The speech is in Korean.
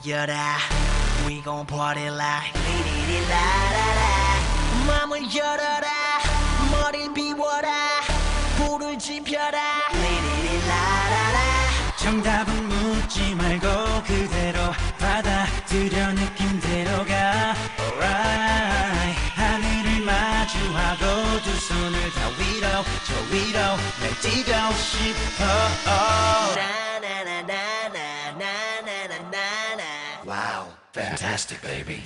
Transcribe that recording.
모여라 We gon' party like 리리리라라라 맘을 열어라 머리를 비워라 불을 지펴라 리리리라라라 정답은 묻지 말고 그대로 받아들여 느낌대로 가 Alright 하늘을 마주하고 두 손을 다 위로 저 위로 날 뛰고 싶어 나나나나나나나나나나 Wow, fantastic baby